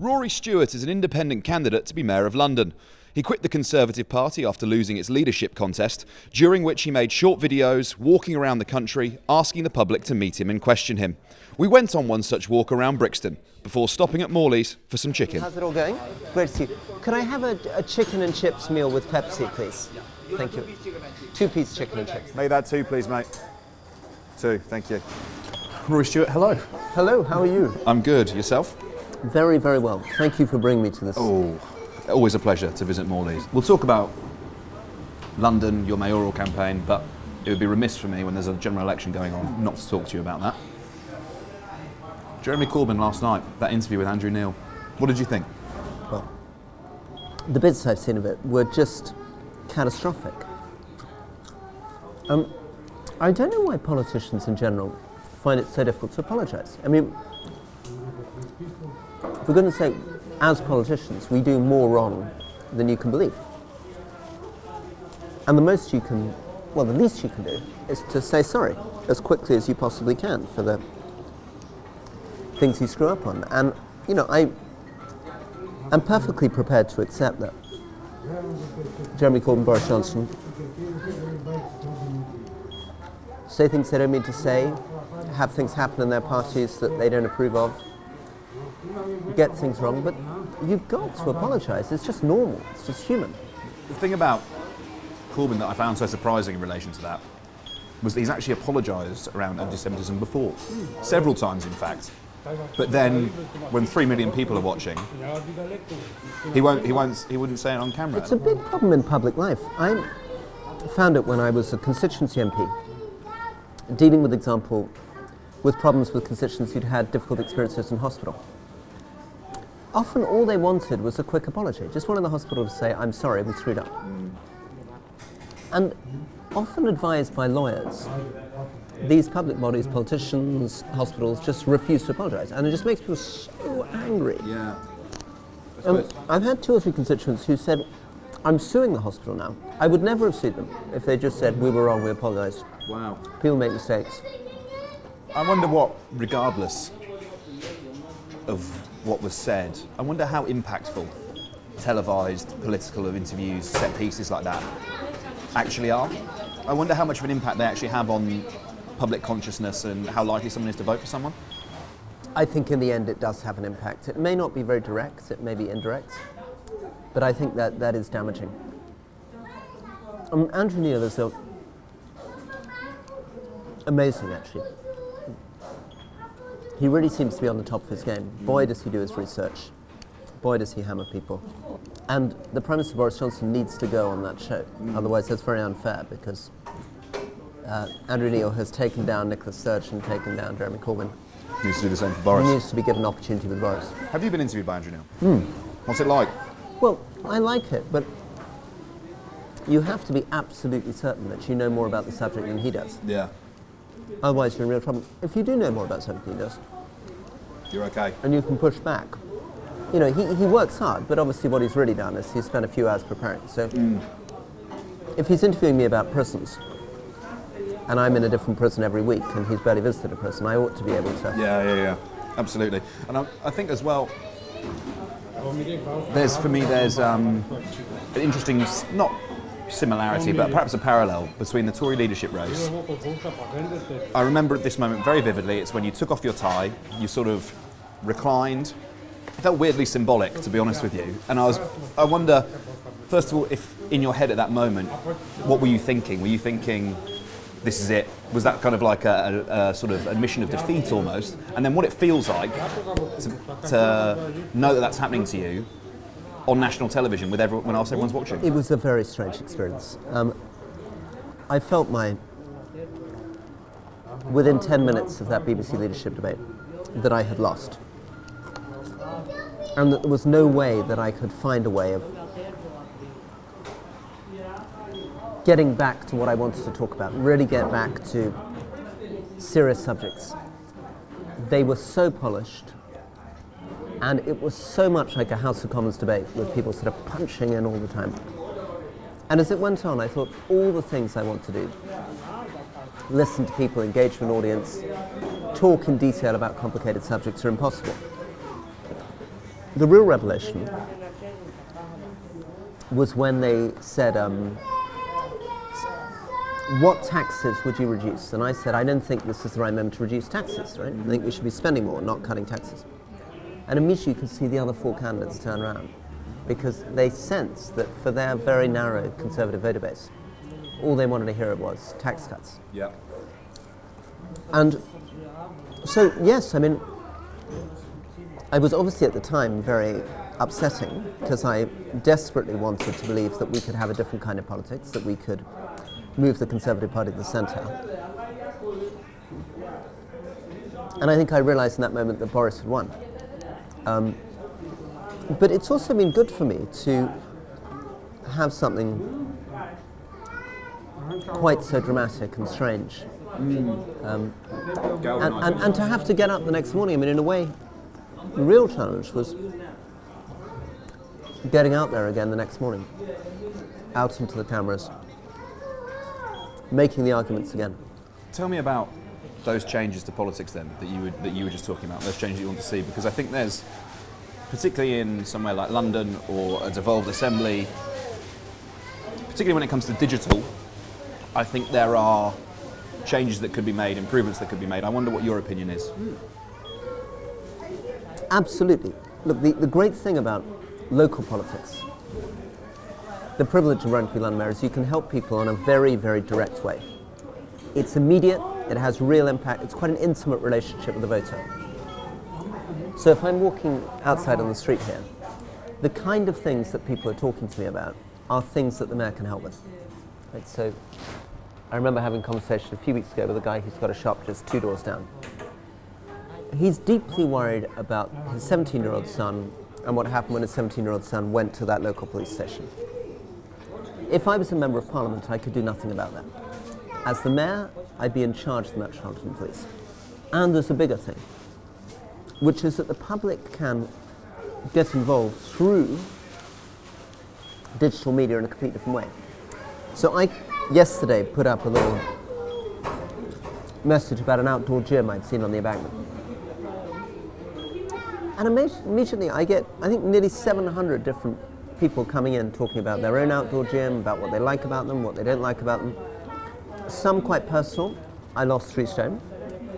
Rory Stewart is an independent candidate to be Mayor of London. He quit the Conservative Party after losing its leadership contest, during which he made short videos walking around the country, asking the public to meet him and question him. We went on one such walk around Brixton, before stopping at Morley's for some chicken. How's it all going? Great to see you. Could I have a chicken and chips meal with Pepsi, please? Thank you. 2-piece chicken and chips. Make that 2, please, mate. 2, thank you. Rory Stewart, hello. Hello, how are you? I'm good. Yourself? Very, very well. Thank you for bringing me to this. Oh, always a pleasure to visit Morley's. We'll talk about London, your mayoral campaign, but it would be remiss for me when there's a general election going on not to talk to you about that. Jeremy Corbyn last night, that interview with Andrew Neil. What did you think? Well, the bits I've seen of it were just catastrophic. I don't know why politicians in general find it so difficult to apologise. I mean, for goodness sake, as politicians, we do more wrong than you can believe. And the least you can do is to say sorry as quickly as you possibly can for the things you screw up on. And, you know, I'm perfectly prepared to accept that Jeremy Corbyn, Boris Johnson say things they don't mean to say, have things happen in their parties that they don't approve of, get things wrong, but you've got to apologise. It's just normal. It's just human. The thing about Corbyn that I found so surprising in relation to that was that he's actually apologised around anti-Semitism before, several times in fact. But then, when 3 million people are watching, he wouldn't say it on camera. It's a big problem in public life. I found it when I was a constituency MP, dealing with problems with constituents who'd had difficult experiences in hospital. Often all they wanted was a quick apology. Just wanted the hospital to say, I'm sorry, we screwed up. And often advised by lawyers, these public bodies, politicians, hospitals, just refuse to apologise. And it just makes people so angry. Yeah. I've had 2 or 3 constituents who said, I'm suing the hospital now. I would never have sued them if they just said, we were wrong, we apologise. Wow. People make mistakes. I wonder what, regardless of what was said, I wonder how impactful televised political interviews, set pieces like that actually are. I wonder how much of an impact they actually have on public consciousness and how likely someone is to vote for someone. I think in the end it does have an impact. It may not be very direct, it may be indirect, but I think that is damaging. Andrew Neil is amazing, actually. He really seems to be on the top of his game. Boy, does he do his research. Boy, does he hammer people. And the Prime Minister Boris Johnson needs to go on that show. Otherwise, that's very unfair because Andrew Neil has taken down Nicola Sturgeon, taken down Jeremy Corbyn. He needs to do the same for Boris. He needs to be given an opportunity with Boris. Have you been interviewed by Andrew Neil? What's it like? Well, I like it, but you have to be absolutely certain that you know more about the subject than he does. Yeah. Otherwise, you're in real trouble. If you do know more about something than he does, You're okay. and you can push back. You know, he works hard, but obviously what he's really done is he's spent a few hours preparing. So if he's interviewing me about prisons, and I'm in a different prison every week, and he's barely visited a prison, I ought to be able to... Yeah. Absolutely. And I think as well, there's an interesting, not similarity, but perhaps a parallel between the Tory leadership race. I remember at this moment very vividly, it's when you took off your tie, you sort of reclined. It felt weirdly symbolic, to be honest with you. And I wonder, first of all, if in your head at that moment, what were you thinking? Were you thinking, this is it? Was that kind of like a sort of admission of defeat almost? And then what it feels like to know that that's happening to you on national television with everyone else, everyone's watching? It was a very strange experience. I felt within 10 minutes of that BBC leadership debate, that I had lost. And that there was no way that I could find a way of getting back to what I wanted to talk about, really get back to serious subjects. They were so polished, and it was so much like a House of Commons debate with people sort of punching in all the time. And as it went on, I thought all the things I want to do, listen to people, engage with an audience, talk in detail about complicated subjects are impossible. The real revelation was when they said, what taxes would you reduce? And I said, I don't think this is the right moment to reduce taxes, right? I think we should be spending more, not cutting taxes. And immediately you can see the other four candidates turn around, because they sensed that for their very narrow conservative voter base, all they wanted to hear was tax cuts. Yeah. And so, yes, I mean, I was obviously at the time very upsetting, because I desperately wanted to believe that we could have a different kind of politics, that we could move the Conservative Party to the centre. And I think I realised in that moment that Boris had won. But it's also been good for me to have something quite so dramatic and strange. And to have to get up the next morning. I mean, in a way, the real challenge was getting out there again the next morning, out into the cameras, making the arguments again. Tell me about those changes to politics then that you were just talking about, those changes you want to see, because I think there's, particularly in somewhere like London or a devolved assembly, particularly when it comes to digital, I think there are changes that could be made, improvements that could be made. I wonder what your opinion is. Absolutely. Look, the great thing about local politics, the privilege of running for London Mayor, is you can help people in a very, very direct way. It's immediate, it has real impact, it's quite an intimate relationship with the voter. So if I'm walking outside on the street here, the kind of things that people are talking to me about are things that the mayor can help with. Right, so I remember having a conversation a few weeks ago with a guy who's got a shop just 2 doors down. He's deeply worried about his 17-year-old son and what happened when his 17-year-old son went to that local police station. If I was a member of Parliament, I could do nothing about that. As the mayor, I'd be in charge of the Metropolitan Police. And there's a bigger thing, which is that the public can get involved through digital media in a completely different way. So I, yesterday, put up a little message about an outdoor gym I'd seen on the embankment. And immediately I get, I think, nearly 700 different people coming in talking about their own outdoor gym, about what they like about them, what they don't like about them. Some quite personal, I lost 3 stone.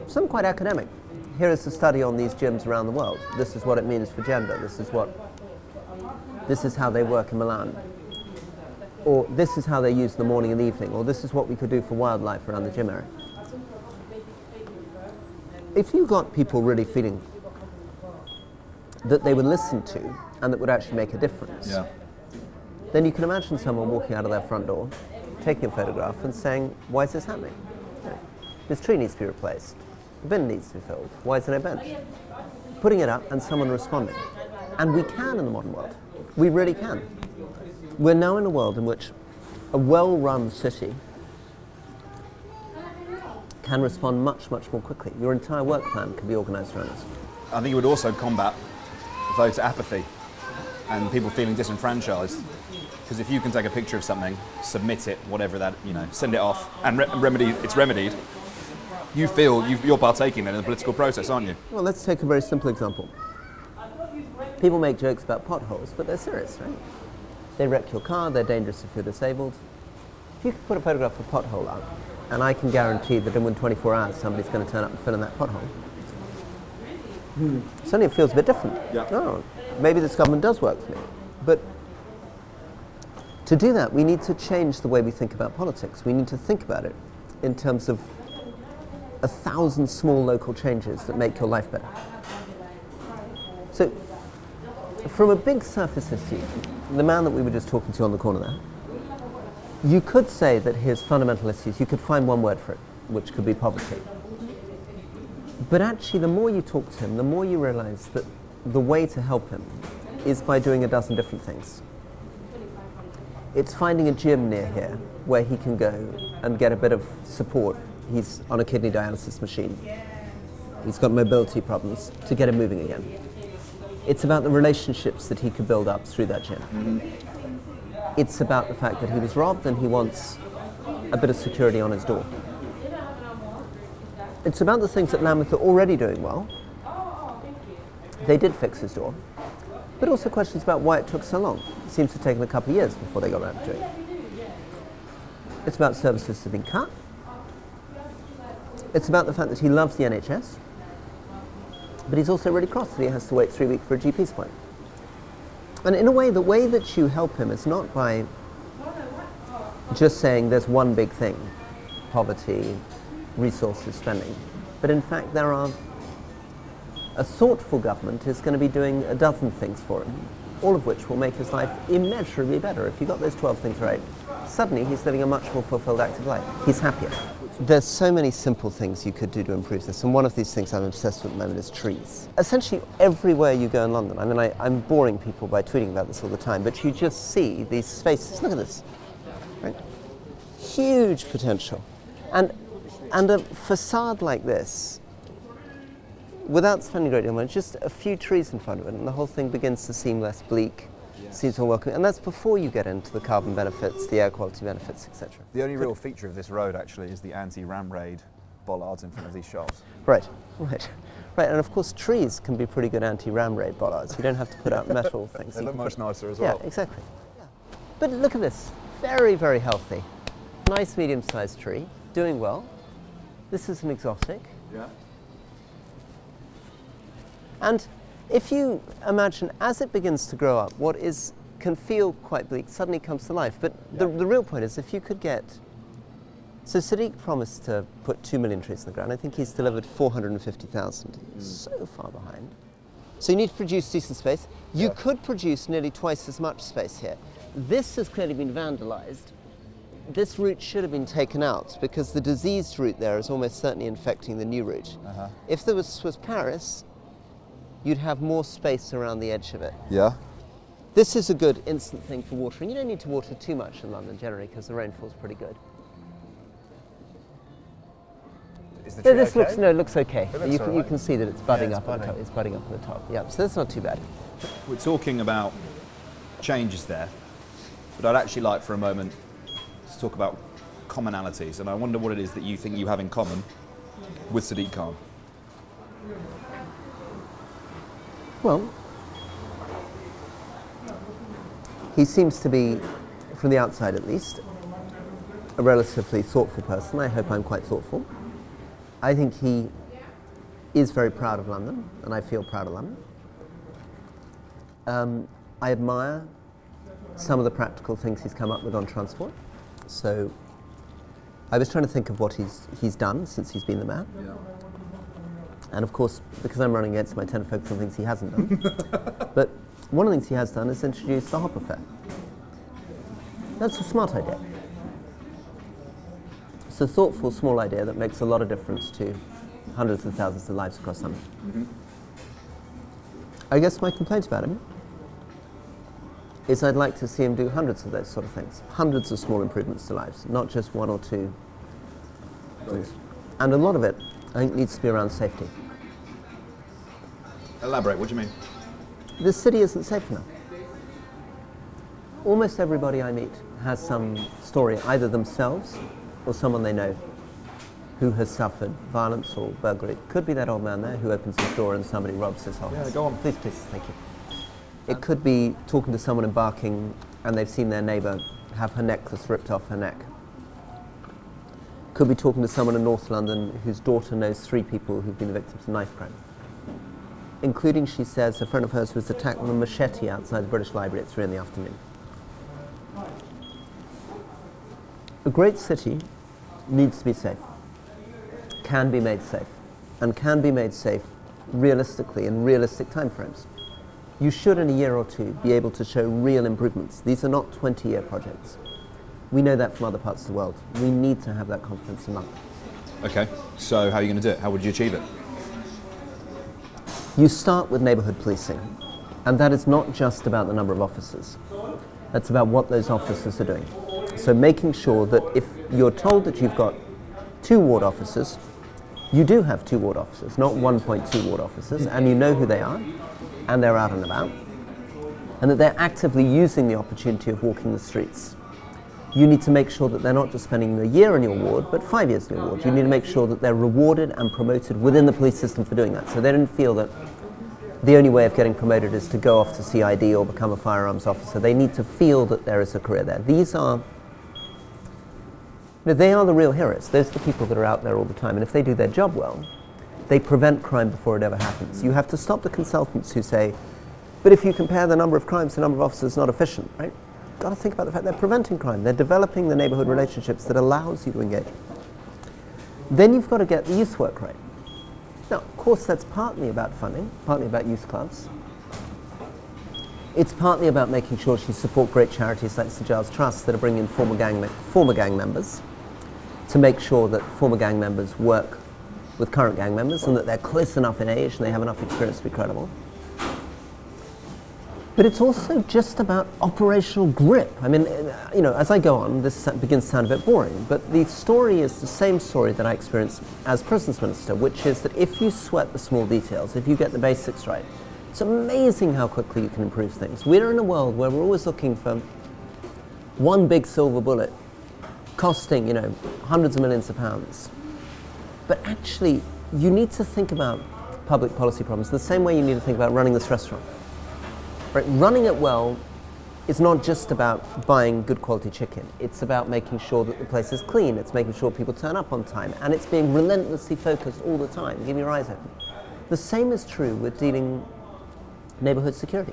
Some quite academic. Here is a study on these gyms around the world. This is what it means for gender. This is how they work in Milan. Or this is how they use the morning and the evening. Or this is what we could do for wildlife around the gym area. If you got people really feeling that they would listen to and that would actually make a difference, then you can imagine someone walking out of their front door, taking a photograph and saying, why is this happening? This tree needs to be replaced. The bin needs to be filled. Why is there no bench? Putting it up and someone responding. And we can in the modern world. We really can. We're now in a world in which a well-run city can respond much, much more quickly. Your entire work plan can be organised around this. I think it would also combat voter apathy and people feeling disenfranchised. Because if you can take a picture of something, submit it, whatever that, send it off, and it's remedied, you feel you're partaking in the political process, aren't you? Well, let's take a very simple example. People make jokes about potholes, but they're serious, right? They wreck your car, they're dangerous if you're disabled. If you can put a photograph of a pothole up, and I can guarantee that within 24 hours somebody's going to turn up and fill in that pothole, suddenly it feels a bit different. Yeah. Oh, maybe this government does work for me. But to do that, we need to change the way we think about politics. We need to think about it in terms of 1,000 small local changes that make your life better. So, from a big surface issue, the man that we were just talking to on the corner there, you could say that his fundamental issues, you could find one word for it, which could be poverty. But actually, the more you talk to him, the more you realize that the way to help him is by doing a dozen different things. It's finding a gym near here where he can go and get a bit of support. He's on a kidney dialysis machine. He's got mobility problems, to get him moving again. It's about the relationships that he could build up through that gym. Mm-hmm. It's about the fact that he was robbed and he wants a bit of security on his door. It's about the things that Lambeth are already doing well. They did fix his door. but also questions about why it took so long. It seems to have taken a couple of years before they got around to doing it. It's about services that have been cut. It's about the fact that he loves the NHS, but he's also really cross that he has to wait 3 weeks for a GP spot. And in a way, the way that you help him is not by just saying there's one big thing, poverty, resources, spending, but in fact there are, a thoughtful government is going to be doing a dozen things for him, all of which will make his life immeasurably better. If you got those 12 things right, suddenly he's living a much more fulfilled, active life. He's happier. There's so many simple things you could do to improve this, and one of these things I'm obsessed with at the moment is trees. Essentially everywhere you go in London, I mean, I'm boring people by tweeting about this all the time, but you just see these spaces. Look at this, right? Huge potential. And a facade like this, without spending a great deal of money, just a few trees in front of it, and the whole thing begins to seem less bleak, seems more welcoming. And that's before you get into the carbon benefits, the air quality benefits, etc. The only real feature of this road actually is the anti-ram raid bollards in front of these shops. Right. And of course trees can be pretty good anti-ram raid bollards. You don't have to put out metal things. They look much nicer as well. well. Yeah, exactly. Yeah. But look at this. Very, very healthy. Nice medium-sized tree, doing well. This is an exotic. Yeah. And if you imagine, as it begins to grow up, what can feel quite bleak suddenly comes to life. But the real point is, if you could get... So Sadiq promised to put 2 million trees in the ground. I think he's delivered 450,000. So far behind. So you need to produce decent space. You could produce nearly twice as much space here. This has clearly been vandalized. This route should have been taken out because the diseased route there is almost certainly infecting the new route. If there was Paris, you'd have more space around the edge of it. Yeah. This is a good instant thing for watering. You don't need to water too much in London generally because the rainfall's pretty good. Is the tree okay? Looks okay. It looks You can see that it's budding it's up at the top. It's budding up at the top. Yeah, so that's not too bad. We're talking about changes there, but I'd actually like for a moment to talk about commonalities, and I wonder what it is that you think you have in common with Sadiq Khan. Well, he seems to be, from the outside at least, a relatively thoughtful person. I hope I'm quite thoughtful. I think he is very proud of London, and I feel proud of London. I admire some of the practical things he's come up with on transport. So I was trying to think of what he's done since he's been the mayor. Yeah. And of course, because I'm running against him, I tend to focus on things he hasn't done. But one of the things he has done is introduce the hopper fare. That's a smart idea. It's a thoughtful, small idea that makes a lot of difference to hundreds of thousands of lives across London. I guess my complaint about him is I'd like to see him do hundreds of those sort of things. Hundreds of small improvements to lives, not just one or two things. And a lot of it, I think, needs to be around safety. Elaborate, what do you mean? The city isn't safe enough. Almost everybody I meet has some story, either themselves or someone they know, who has suffered violence or burglary. Could be that old man there who opens his door and somebody robs his house. Yeah, go on. Please, thank you. It could be talking to someone embarking and they've seen their neighbour have her necklace ripped off her neck. Could be talking to someone in North London whose daughter knows 3 people who've been the victims of knife crime. Including, she says, a friend of hers was attacked with a machete outside the British Library at 3 in the afternoon. A great city needs to be safe, can be made safe, and can be made safe realistically in realistic timeframes. You should, in a year or two, be able to show real improvements. These are not 20-year projects. We know that from other parts of the world. We need to have that confidence in London. Okay, so how are you going to do it? How would you achieve it? You start with neighbourhood policing, and that is not just about the number of officers. That's about what those officers are doing. So making sure that if you're told that you've got 2 ward officers, you do have 2 ward officers, not 1.2 ward officers, and you know who they are, and they're out and about, and that they're actively using the opportunity of walking the streets. You need to make sure that they're not just spending a year in your ward, but 5 years in your ward. You need to make sure that they're rewarded and promoted within the police system for doing that, so they don't feel that the only way of getting promoted is to go off to CID or become a firearms officer. They need to feel that there is a career there. These are, they are the real heroes. Those are the people that are out there all the time. And if they do their job well, they prevent crime before it ever happens. You have to stop the consultants who say, but if you compare the number of crimes to the number of officers, it's not efficient, right? You've got to think about the fact they're preventing crime. They're developing the neighborhood relationships that allows you to engage. Then you've got to get the youth work right. Now, of course, that's partly about funding, partly about youth clubs. It's partly about making sure you support great charities like St Giles Trust that are bringing in former gang members to make sure that former gang members work with current gang members and that they're close enough in age and they have enough experience to be credible. But it's also just about operational grip. I mean, as I go on, this begins to sound a bit boring, but the story is the same story that I experienced as Prisons Minister, which is that if you sweat the small details, if you get the basics right, it's amazing how quickly you can improve things. We're in a world where we're always looking for one big silver bullet costing, hundreds of millions of pounds. But actually, you need to think about public policy problems the same way you need to think about running this restaurant. Right? Running it well is not just about buying good quality chicken. It's about making sure that the place is clean. It's making sure people turn up on time. And it's being relentlessly focused all the time. Keep your eyes open. The same is true with dealing neighborhood security.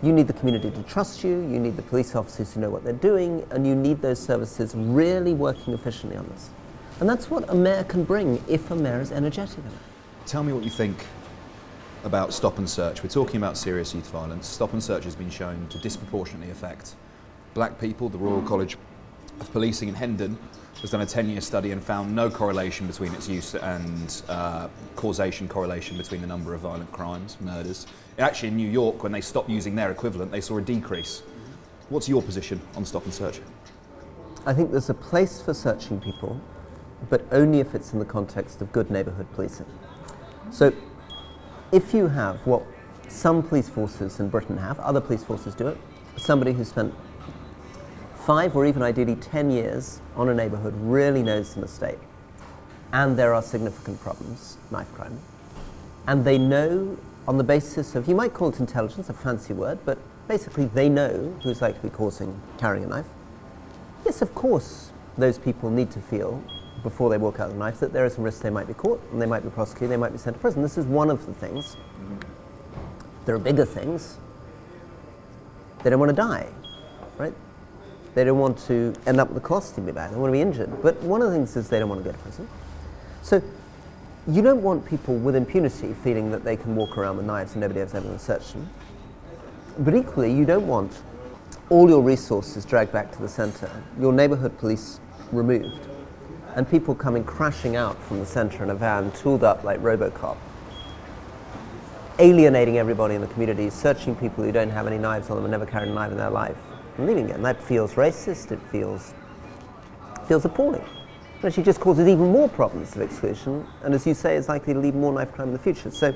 You need the community to trust you. You need the police officers who know what they're doing. And you need those services really working efficiently on this. And that's what a mayor can bring if a mayor is energetic enough. Tell me what you think about stop and search. We're talking about serious youth violence. Stop and search has been shown to disproportionately affect black people. The Royal College of Policing in Hendon has done a 10-year study and found no correlation between its use and correlation between the number of violent crimes, murders. Actually, in New York, when they stopped using their equivalent, they saw a decrease. What's your position on stop and search? I think there's a place for searching people, but only if it's in the context of good neighborhood policing. So if you have what some police forces in Britain have, other police forces do it, somebody who spent 5 or even ideally 10 years on a neighborhood really knows the mistake, and there are significant problems, knife crime, and they know on the basis of, you might call it intelligence, a fancy word, but basically they know who's likely to be carrying a knife. Yes, of course, those people need to feel before they walk out with a knife that there is a risk they might be caught and they might be prosecuted, they might be sent to prison. This is one of the things. There are bigger things. They don't want to die, right? They don't want to end up with a colostomy bag. They don't want to be injured. But one of the things is they don't want to go to prison. So you don't want people with impunity feeling that they can walk around with knives and nobody else ever going to search them. But equally, you don't want all your resources dragged back to the centre, your neighbourhood police removed, and people coming crashing out from the centre in a van, tooled up like Robocop, alienating everybody in the community, searching people who don't have any knives on them and never carried a knife in their life, and leaving it. And that feels racist, it feels appalling. It actually just causes even more problems of exclusion, and as you say, is likely to lead more knife crime in the future. So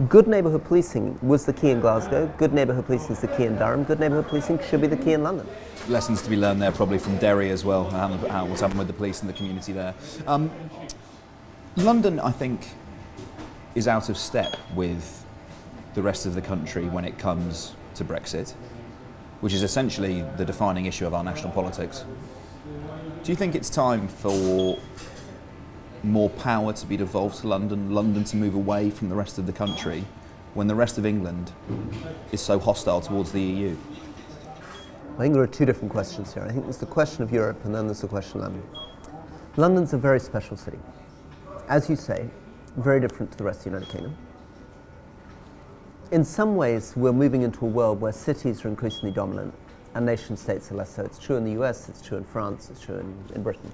good neighbourhood policing was the key in Glasgow, good neighbourhood policing is the key in Durham, good neighbourhood policing should be the key in London. Lessons to be learned there probably from Derry as well, what's happened with the police and the community there. London, I think, is out of step with the rest of the country when it comes to Brexit, which is essentially the defining issue of our national politics. Do you think it's time for more power to be devolved to London, London to move away from the rest of the country, when the rest of England is so hostile towards the EU? I think there are two different questions here. I think there's the question of Europe and then there's the question of London. London's a very special city. As you say, very different to the rest of the United Kingdom. In some ways, we're moving into a world where cities are increasingly dominant and nation states are less so. It's true in the US, it's true in France, it's true in Britain.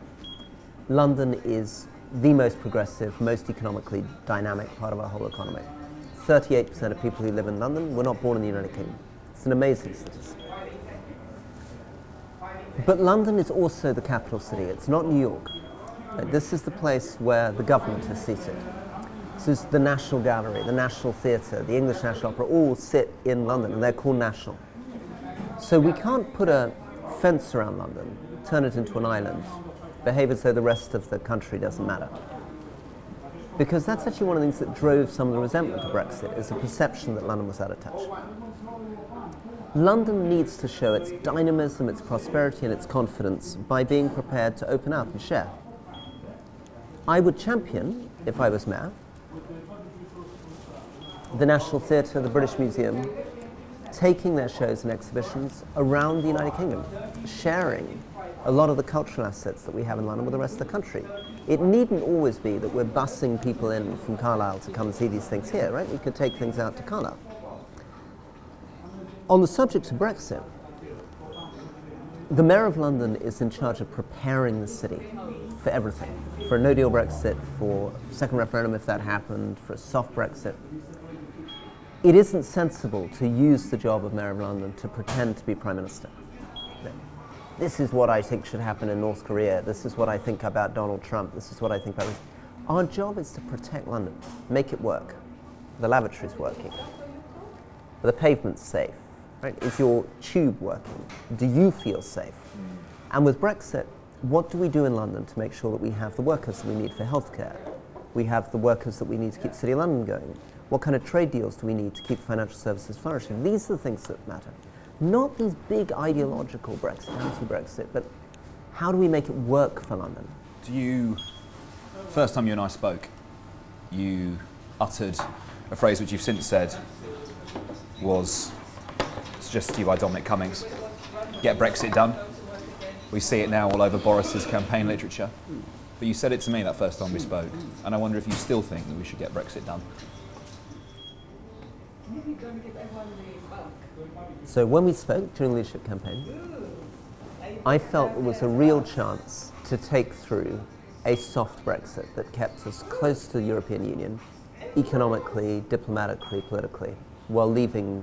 London is the most progressive, most economically dynamic part of our whole economy. 38% of people who live in London were not born in the United Kingdom. It's an amazing statistic. But London is also the capital city. It's not New York. This is the place where the government is seated. This is the National Gallery, the National Theatre, the English National Opera, all sit in London, and they're called national. So we can't put a fence around London, turn it into an island, behave as though the rest of the country doesn't matter. Because that's actually one of the things that drove some of the resentment of Brexit, is the perception that London was out of touch. London needs to show its dynamism, its prosperity and its confidence by being prepared to open up and share. I would champion, if I was mayor, the National Theatre, the British Museum, taking their shows and exhibitions around the United Kingdom, sharing a lot of the cultural assets that we have in London with the rest of the country. It needn't always be that we're bussing people in from Carlisle to come and see these things here, right? We could take things out to Carlisle. On the subject of Brexit, the Mayor of London is in charge of preparing the city for everything. For a no-deal Brexit, for a second referendum if that happened, for a soft Brexit. It isn't sensible to use the job of Mayor of London to pretend to be Prime Minister. This is what I think should happen in North Korea. This is what I think about Donald Trump. This is what I think about this. Our job is to protect London, make it work. The lavatory's working. The pavement's safe. Right? Is your tube working? Do you feel safe? And with Brexit, what do we do in London to make sure that we have the workers that we need for healthcare? We have the workers that we need to keep City of London going. What kind of trade deals do we need to keep financial services flourishing? These are the things that matter. Not these big ideological Brexit, anti-Brexit, but how do we make it work for London? First time you and I spoke, you uttered a phrase which you've since said was suggested to you by Dominic Cummings. Get Brexit done. We see it now all over Boris's campaign literature. But you said it to me that first time we spoke, and I wonder if you still think that we should get Brexit done. So when we spoke during the leadership campaign, I felt there was a real chance to take through a soft Brexit that kept us close to the European Union, economically, diplomatically, politically, while leaving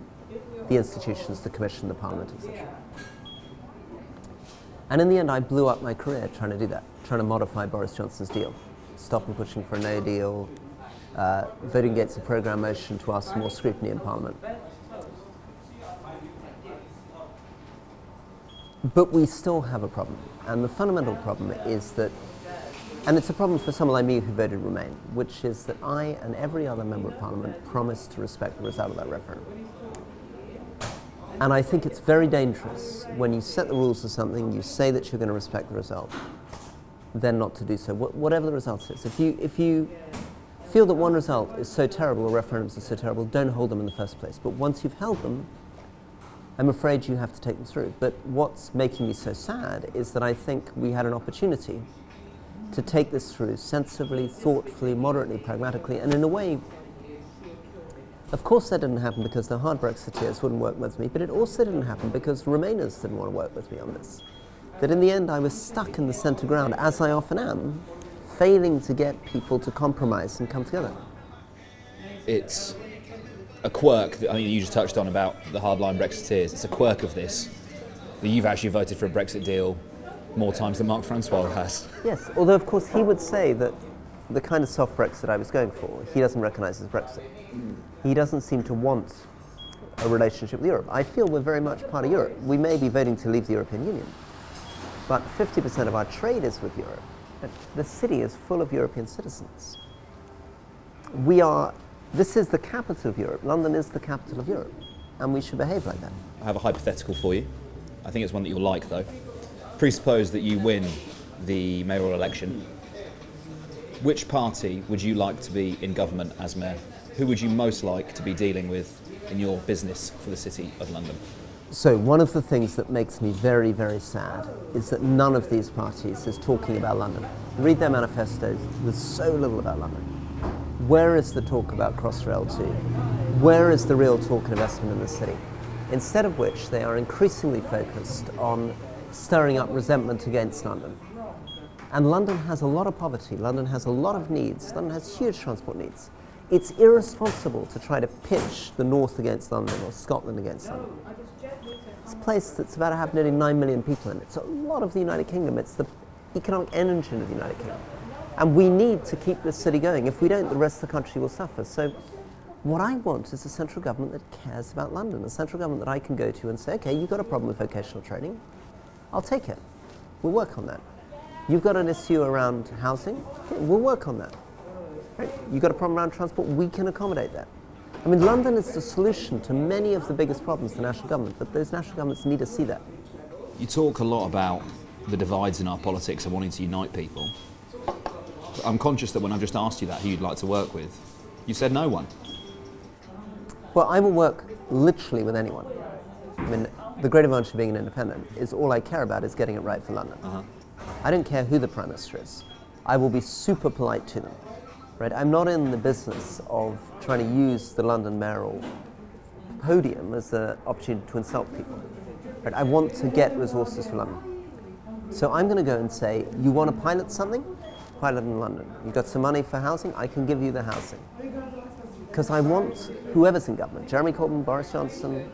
the institutions, the Commission, the Parliament, etc. And in the end, I blew up my career trying to do that, trying to modify Boris Johnson's deal, stop and pushing for a no deal, voting against a programme motion to ask for more scrutiny in Parliament. But we still have a problem, and the fundamental problem is that, and it's a problem for someone like me who voted Remain, which is that I and every other member of Parliament promised to respect the result of that referendum. And I think it's very dangerous when you set the rules of something, you say that you're going to respect the result, then not to do so, whatever the result is. If you feel that one result is so terrible, or referendums are so terrible, don't hold them in the first place. But once you've held them, I'm afraid you have to take them through. But what's making me so sad is that I think we had an opportunity to take this through sensibly, thoughtfully, moderately, pragmatically, and in a way, of course that didn't happen because the hard Brexiteers wouldn't work with me, but it also didn't happen because Remainers didn't want to work with me on this. That in the end I was stuck in the centre ground, as I often am, failing to get people to compromise and come together. It's a quirk that I think you just touched on about the hardline Brexiteers. It's a quirk of this that you've actually voted for a Brexit deal more times than Mark Francois has. Yes, although of course he would say that the kind of soft Brexit I was going for, he doesn't recognise as Brexit. He doesn't seem to want a relationship with Europe. I feel we're very much part of Europe. We may be voting to leave the European Union, but 50% of our trade is with Europe. The city is full of European citizens. This is the capital of Europe. London is the capital of Europe, and we should behave like that. I have a hypothetical for you. I think it's one that you'll like, though. Presuppose that you win the mayoral election. Which party would you like to be in government as mayor? Who would you most like to be dealing with in your business for the City of London? So one of the things that makes me very, very sad is that none of these parties is talking about London. Read their manifestos, there's so little about London. Where is the talk about Crossrail 2? Where is the real talk and investment in the city? Instead of which they are increasingly focused on stirring up resentment against London. And London has a lot of poverty, London has a lot of needs, London has huge transport needs. It's irresponsible to try to pitch the North against London or Scotland against London. It's a place that's about to have nearly 9 million people in it. It's a lot of the United Kingdom. It's the economic engine of the United Kingdom. And we need to keep this city going. If we don't, the rest of the country will suffer. So what I want is a central government that cares about London, a central government that I can go to and say, okay, you've got a problem with vocational training. I'll take it. We'll work on that. You've got an issue around housing. Okay, we'll work on that. Right? You've got a problem around transport, we can accommodate that. I mean, London is the solution to many of the biggest problems for the national government, but those national governments need to see that. You talk a lot about the divides in our politics and wanting to unite people. I'm conscious that when I've just asked you that, who you'd like to work with, you said no one. Well, I will work literally with anyone. I mean, the great advantage of being an independent is all I care about is getting it right for London. I don't care who the Prime Minister is. I will be super polite to them. Right? I'm not in the business of trying to use the London mayoral podium as an opportunity to insult people. Right? I want to get resources for London. So I'm going to go and say, you want to pilot something? Pilot in London. You've got some money for housing? I can give you the housing. Because I want whoever's in government, Jeremy Corbyn, Boris Johnson,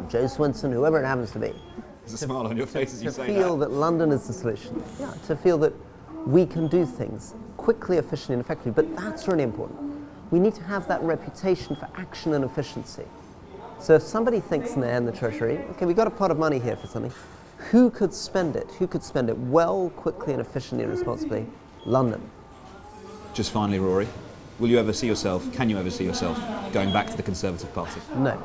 Joe Swinson, whoever it happens to be. There's a smile on your face as you say To feel that London is the solution. Yeah, to feel that we can do things quickly, efficiently, and effectively. But that's really important. We need to have that reputation for action and efficiency. So if somebody thinks in the Treasury, okay, we've got a pot of money here for something, who could spend it? Who could spend it well, quickly, and efficiently and responsibly? London. Just finally, Rory, will you ever see yourself, can you ever see yourself going back to the Conservative Party? No.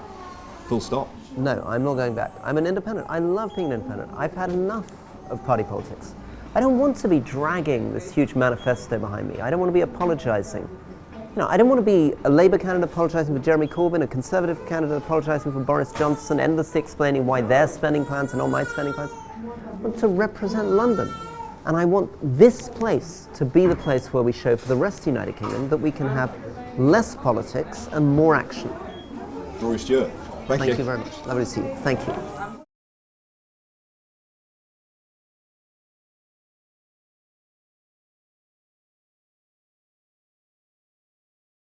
Full stop? No, I'm not going back. I'm an independent. I love being an independent. I've had enough of party politics. I don't want to be dragging this huge manifesto behind me. I don't want to be apologising. You know, I don't want to be a Labour candidate apologising for Jeremy Corbyn, a Conservative candidate apologising for Boris Johnson, endlessly explaining why their spending plans are not my spending plans. I want to represent London. And I want this place to be the place where we show for the rest of the United Kingdom that we can have less politics and more action. Rory Stewart, thank you. Thank you very much. Lovely to see you. Thank you.